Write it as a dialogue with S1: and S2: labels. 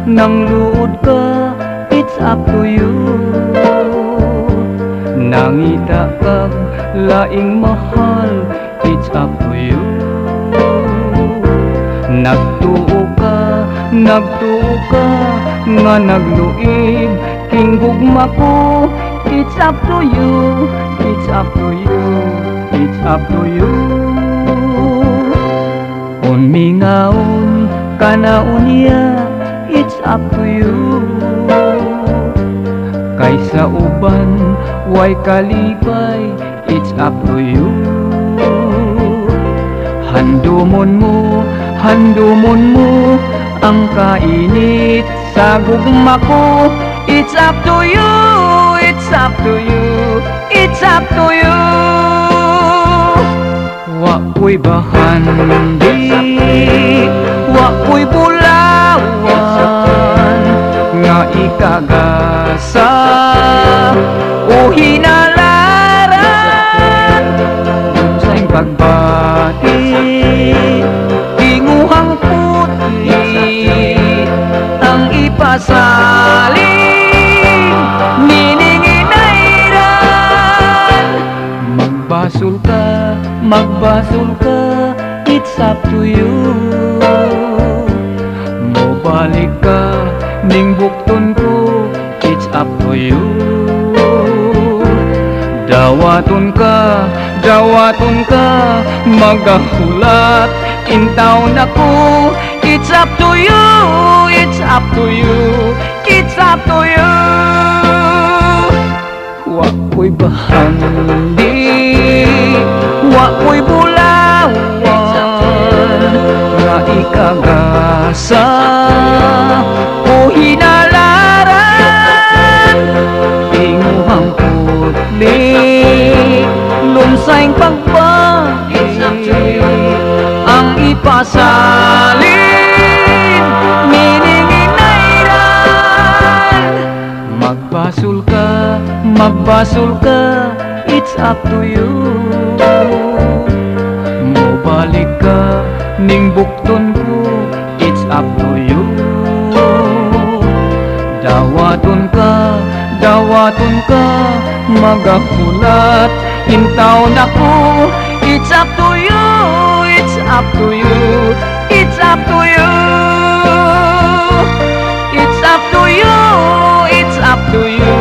S1: nang luod ka, it's up to you. Nangita kag laing mahal, it's up to you. Nagtuo ka nga nagluib king gugma ko, it's up to you, it's up to you, it's up to you. Kung mingaon ka na unya, it's up to you. Kaysa uban way kalipay, it's up to you. Handumon mo ang kainit sa gugma ko, it's up to you, it's up to you, it's up to you. Wa ko'y bahandi, wa ko'y bulawan, nga ikagasa o hinalaran. Sa'y pagbati, tinguhang puti, ang ipasaling nininginairan. Magbasol ka, it's up to you. Mobalik ka, ning bukton ko, it's up to you. Dawaton ka, magahulat, intaw na ko, it's up to you, it's up to you, it's up to you. Wa ko'y bahandi, wa ko'y bulawan, nga ikagasa o hinalaran. Tinguhang putli, lumsayng pagbati, ang ipasalin nininginairan. Magbasol ka, it's up to you. Mobalik ka, ning bukton ko, it's up to you. Dawaton ka, magahulat, intaw na ko, it's up to you, it's up to you, it's up to you, it's up to you, it's up to you.